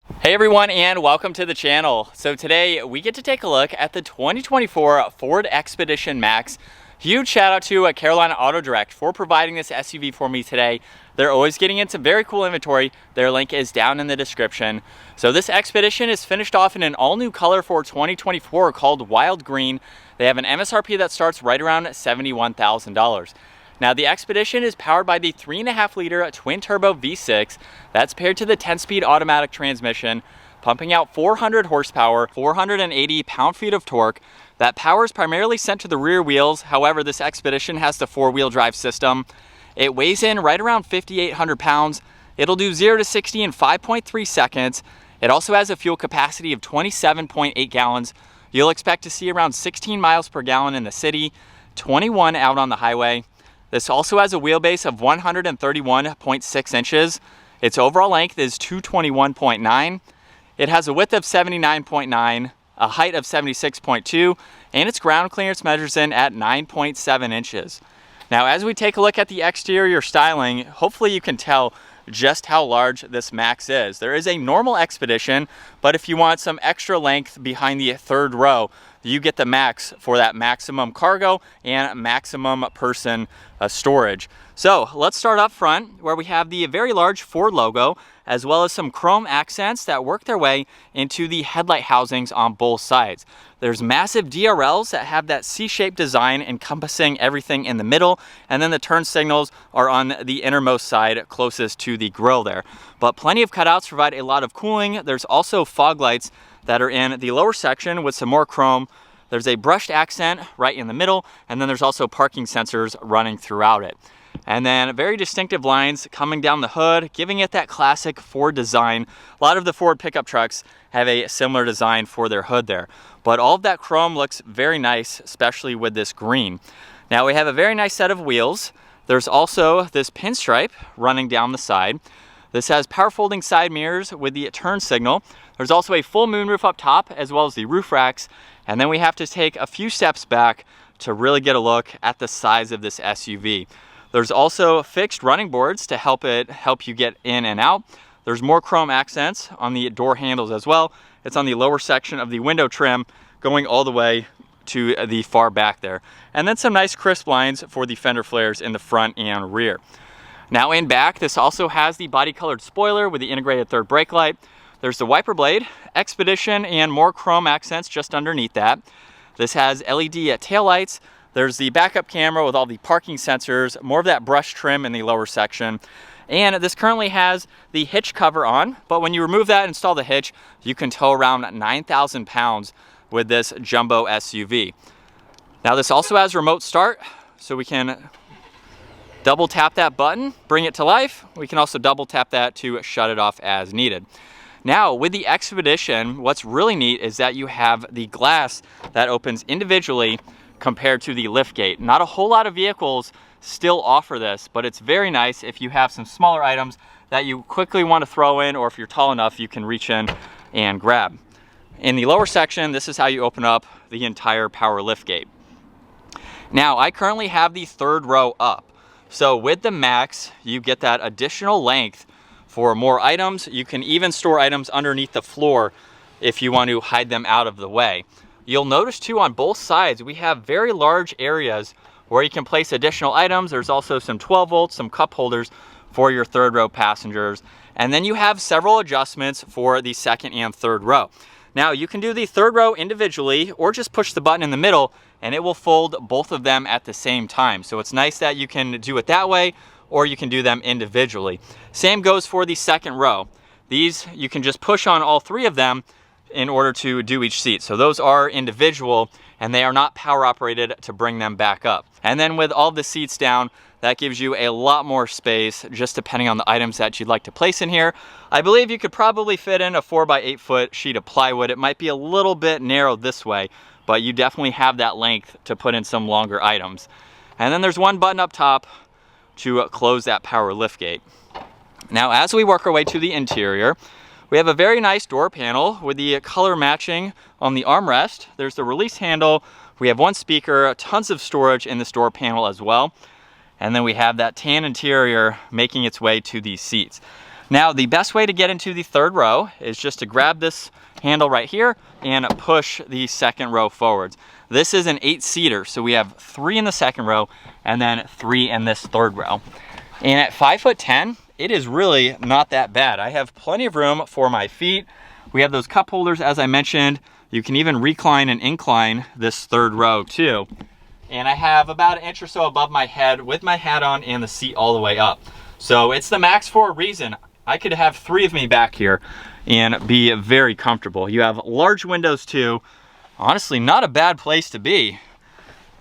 Hey everyone, and welcome to the channel. So today we get to take a look at the 2024 Ford Expedition Max. Huge shout out to Carolina Auto Direct for providing this SUV for me today. They're always getting in some very cool inventory. Their link is down in the description. So this Expedition is finished off in an all new color for 2024 called Wild Green. They have an MSRP that starts right around $71,000. Now the Expedition is powered by the 3.5 liter twin turbo V6 that's paired to the 10-speed automatic transmission, pumping out 400 horsepower, 480 pound-feet of torque. That power is primarily sent to the rear wheels. However, this Expedition has the 4-wheel drive system. It weighs in right around 5,800 pounds. It'll do 0 to 60 in 5.3 seconds. It also has a fuel capacity of 27.8 gallons. You'll expect to see around 16 miles per gallon in the city, 21 out on the highway. This also has a wheelbase of 131.6 inches. Its overall length is 221.9. It has a width of 79.9, a height of 76.2, and its ground clearance measures in at 9.7 inches. Now, as we take a look at the exterior styling, hopefully you can tell just how large this Max is. There is a normal Expedition, but if you want some extra length behind the third row, you get the Max for that maximum cargo and maximum person storage. So let's start up front where we have the very large Ford logo, as well as some chrome accents that work their way into the headlight housings on both sides. There's massive DRLs that have that C-shaped design encompassing everything in the middle, and then the turn signals are on the innermost side closest to the grille there. But plenty of cutouts provide a lot of cooling. There's also fog lights that are in the lower section with some more chrome. There's a brushed accent right in the middle, and then there's also parking sensors running throughout it. And then very distinctive lines coming down the hood, giving it that classic Ford design. A lot of the Ford pickup trucks have a similar design for their hood there. But all of that chrome looks very nice, especially with this green. Now we have a very nice set of wheels. There's also this pinstripe running down the side. This has power folding side mirrors with the turn signal. There's also a full moonroof up top, as well as the roof racks. And then we have to take a few steps back to really get a look at the size of this SUV. There's also fixed running boards to help you get in and out. There's more chrome accents on the door handles as well. It's on the lower section of the window trim going all the way to the far back there. And then some nice crisp lines for the fender flares in the front and rear. Now in back, this also has the body colored spoiler with the integrated third brake light. There's the wiper blade, Expedition, and more chrome accents just underneath that. This has LED taillights. There's the backup camera with all the parking sensors, more of that brush trim in the lower section. And this currently has the hitch cover on, but when you remove that and install the hitch, you can tow around 9,000 pounds with this jumbo SUV. Now this also has remote start, so we can double tap that button, bring it to life. We can also double tap that to shut it off as needed. Now with the Expedition, what's really neat is that you have the glass that opens individually compared to the liftgate. Not a whole lot of vehicles still offer this, but it's very nice if you have some smaller items that you quickly want to throw in, or if you're tall enough, you can reach in and grab. In the lower section, this is how you open up the entire power liftgate. Now, I currently have the third row up. So with the Max, you get that additional length for more items. You can even store items underneath the floor if you want to hide them out of the way. You'll notice too on both sides, we have very large areas where you can place additional items. There's also some 12 volts, some cup holders for your third row passengers. And then you have several adjustments for the second and third row. Now you can do the third row individually, or just push the button in the middle and it will fold both of them at the same time. So it's nice that you can do it that way, or you can do them individually. Same goes for the second row. These, you can just push on all three of them in order to do each seat. So those are individual and they are not power operated to bring them back up. And then with all the seats down, that gives you a lot more space, just depending on the items that you'd like to place in here. I believe you could probably fit in a 4x8 foot sheet of plywood. It might be a little bit narrow this way, but you definitely have that length to put in some longer items. And then there's one button up top to close that power liftgate. Now, as we work our way to the interior, we have a very nice door panel with the color matching on the armrest. There's the release handle. We have one speaker, tons of storage in this door panel as well. And then we have that tan interior making its way to these seats. Now, the best way to get into the third row is just to grab this handle right here and push the second row forwards. This is an 8-seater, so we have 3 in the second row and then 3 in this third row. And at 5'10", it is really not that bad. I have plenty of room for my feet. We have those cup holders, as I mentioned. You can even recline and incline this third row too. And I have about 1 inch or so above my head with my hat on and the seat all the way up. So it's the max for a reason. I could have 3 of me back here and be very comfortable. You have large windows too. Honestly, not a bad place to be.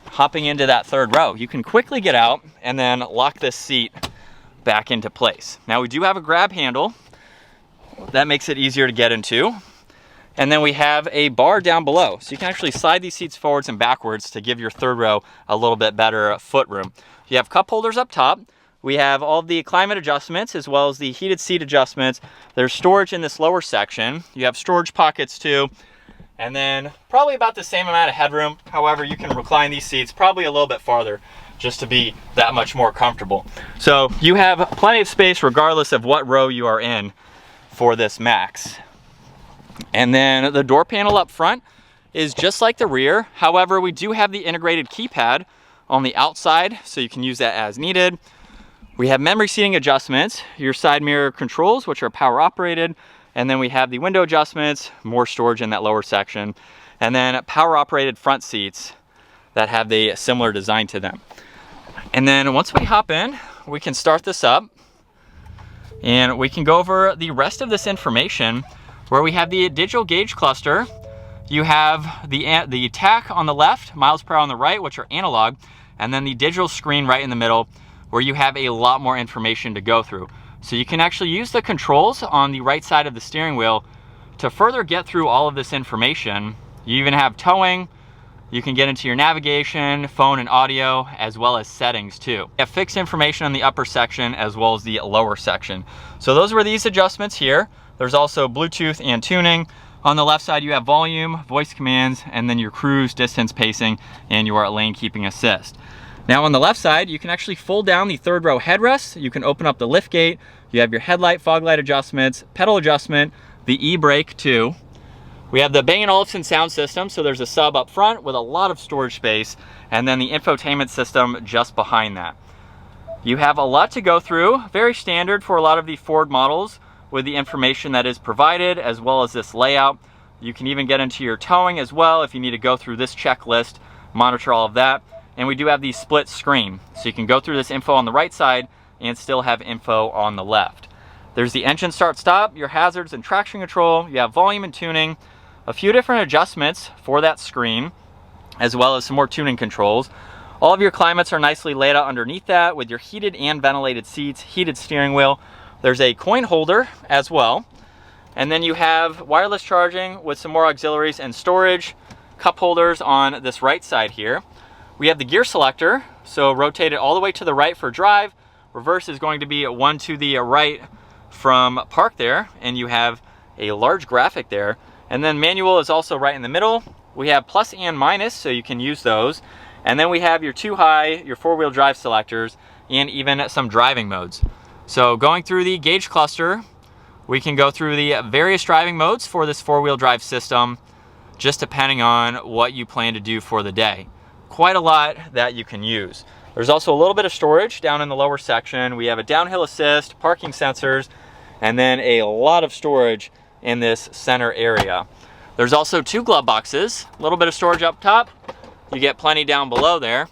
Hopping into that third row, you can quickly get out and then lock this seat back into place. Now we do have a grab handle. That makes it easier to get into. And then we have a bar down below. So you can actually slide these seats forwards and backwards to give your third row a little bit better foot room. You have cup holders up top. We have all the climate adjustments as well as the heated seat adjustments. There's storage in this lower section. You have storage pockets too. And then probably about the same amount of headroom. However, you can recline these seats probably a little bit farther just to be that much more comfortable. So you have plenty of space regardless of what row you are in for this Max. And then the door panel up front is just like the rear. However, we do have the integrated keypad on the outside, so you can use that as needed. We have memory seating adjustments, your side mirror controls, which are power operated. And then we have the window adjustments, more storage in that lower section. And then power operated front seats that have the similar design to them. And then once we hop in, we can start this up and we can go over the rest of this information where we have the digital gauge cluster. You have the tach on the left, miles per hour on the right, which are analog, and then the digital screen right in the middle where you have a lot more information to go through. So you can actually use the controls on the right side of the steering wheel to further get through all of this information. You even have towing. You can get into your navigation, phone and audio, as well as settings too. You have fixed information on the upper section as well as the lower section. So those were these adjustments here. There's also Bluetooth and tuning. On the left side, you have volume, voice commands, and then your cruise, distance pacing, and your lane keeping assist. Now on the left side, you can actually fold down the third row headrest. You can open up the lift gate. You have your headlight, fog light adjustments, pedal adjustment, the e-brake too. We have the Bang & Olufsen sound system, so there's a sub up front with a lot of storage space, and then the infotainment system just behind that. You have a lot to go through, very standard for a lot of the Ford models with the information that is provided as well as this layout. You can even get into your towing as well if you need to go through this checklist, monitor all of that. And we do have the split screen, so you can go through this info on the right side and still have info on the left. There's the engine start stop, your hazards and traction control, you have volume and tuning, a few different adjustments for that screen, as well as some more tuning controls. All of your climates are nicely laid out underneath that with your heated and ventilated seats, heated steering wheel. There's a coin holder as well. And then you have wireless charging with some more auxiliaries and storage, cup holders on this right side here. We have the gear selector, so rotate it all the way to the right for drive. Reverse is going to be 1 to the right from park there, and you have a large graphic there. And then manual is also right in the middle. We have plus and minus, so you can use those. And then we have your 2 high, your 4-wheel drive selectors, and even some driving modes. So going through the gauge cluster, we can go through the various driving modes for this 4-wheel drive system, just depending on what you plan to do for the day. Quite a lot that you can use. There's also a little bit of storage down in the lower section. We have a downhill assist, parking sensors, and then a lot of storage in this center area. There's also 2 glove boxes, a little bit of storage up top. You get plenty down below there.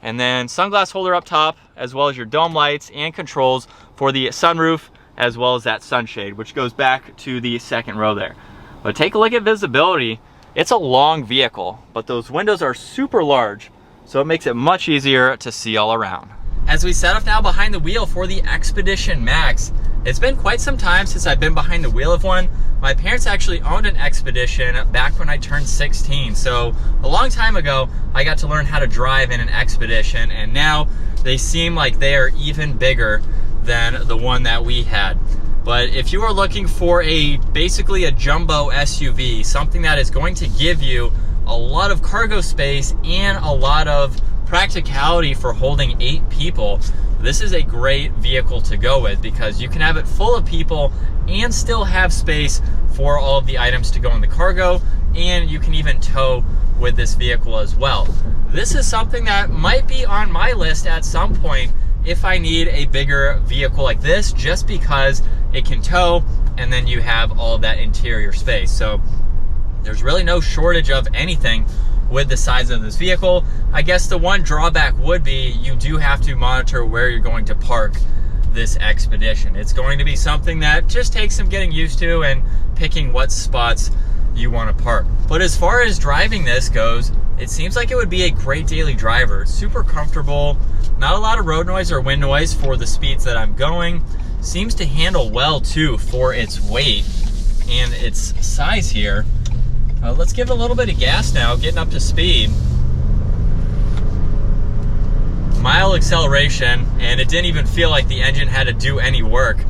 And then sunglass holder up top, as well as your dome lights and controls for the sunroof, as well as that sunshade, which goes back to the second row there. But take a look at visibility. It's a long vehicle, but those windows are super large, so it makes it much easier to see all around. As we set up now behind the wheel for the Expedition Max, it's been quite some time since I've been behind the wheel of one. My parents actually owned an Expedition back when I turned 16, so a long time ago I got to learn how to drive in an Expedition, and now they seem like they are even bigger than the one that we had. But if you are looking for basically a jumbo SUV, something that is going to give you a lot of cargo space and a lot of practicality for holding 8 people, this is a great vehicle to go with because you can have it full of people and still have space for all of the items to go in the cargo, and you can even tow with this vehicle as well. This is something that might be on my list at some point if I need a bigger vehicle like this, just because it can tow and then you have all of that interior space. So there's really no shortage of anything with the size of this vehicle. I guess the one drawback would be you do have to monitor where you're going to park this Expedition. It's going to be something that just takes some getting used to and picking what spots you want to park. But as far as driving this goes, it seems like it would be a great daily driver. It's super comfortable, not a lot of road noise or wind noise for the speeds that I'm going. Seems to handle well too for its weight and its size here. Let's give it a little bit of gas now, getting up to speed. Mild acceleration, and it didn't even feel like the engine had to do any work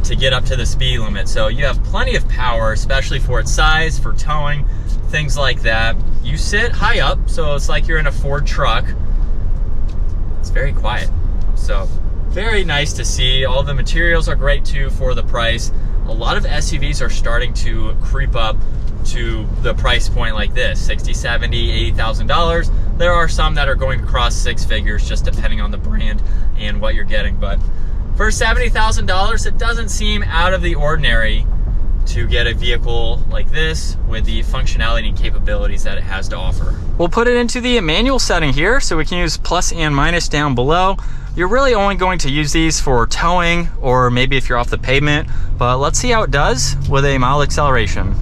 to get up to the speed limit. So you have plenty of power, especially for its size, for towing, things like that. You sit high up, so it's like you're in a Ford truck. It's very quiet, so very nice to see. All the materials are great too for the price. A lot of SUVs are starting to creep up to the price point like this, $60,000, $70,000, $80,000. There are some that are going across six figures, just depending on the brand and what you're getting. But for $70,000, it doesn't seem out of the ordinary to get a vehicle like this with the functionality and capabilities that it has to offer. We'll put it into the manual setting here, so we can use plus and minus down below. You're really only going to use these for towing or maybe if you're off the pavement, but let's see how it does with a mild acceleration.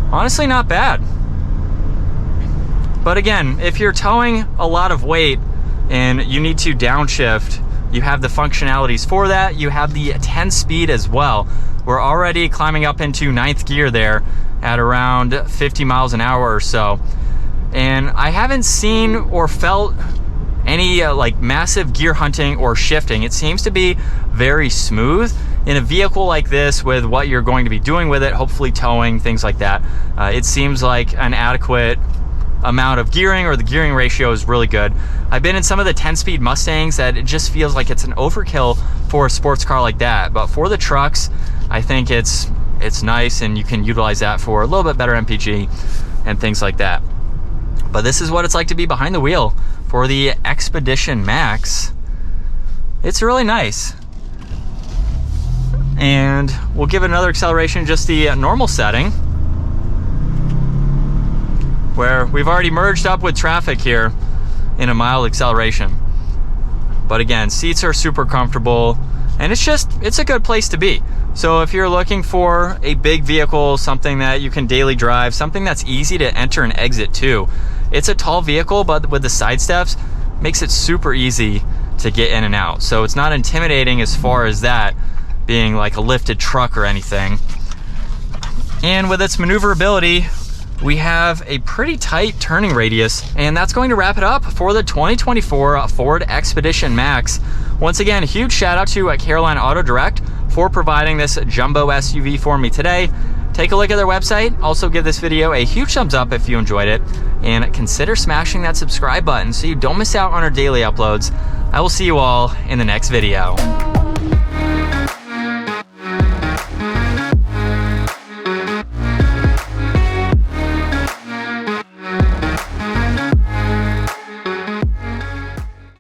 Honestly, not bad. But again, if you're towing a lot of weight and you need to downshift, you have the functionalities for that. You have the 10 speed as well. We're already climbing up into 9th gear there at around 50 miles an hour or so. And I haven't seen or felt any like massive gear hunting or shifting. It seems to be very smooth. In a vehicle like this, with what you're going to be doing with it, hopefully towing, things like that, it seems like an adequate amount of gearing, or the gearing ratio is really good. I've been in some of the 10-speed Mustangs that it just feels like it's an overkill for a sports car like that. But for the trucks, I think it's nice, and you can utilize that for a little bit better MPG and things like that. But this is what it's like to be behind the wheel for the Expedition Max. It's really nice. And we'll give it another acceleration, just the normal setting, where we've already merged up with traffic here in a mild acceleration. But again, seats are super comfortable, and it's a good place to be. So if you're looking for a big vehicle, something that you can daily drive, something that's easy to enter and exit to. It's a tall vehicle, but with the side steps, makes it super easy to get in and out. So it's not intimidating as far as that being like a lifted truck or anything. And with its maneuverability, we have a pretty tight turning radius, and that's going to wrap it up for the 2024 Ford Expedition Max. Once again, a huge shout out to Carolina Auto Direct for providing this jumbo SUV for me today. Take a look at their website. Also give this video a huge thumbs up if you enjoyed it, and consider smashing that subscribe button so you don't miss out on our daily uploads. I will see you all in the next video.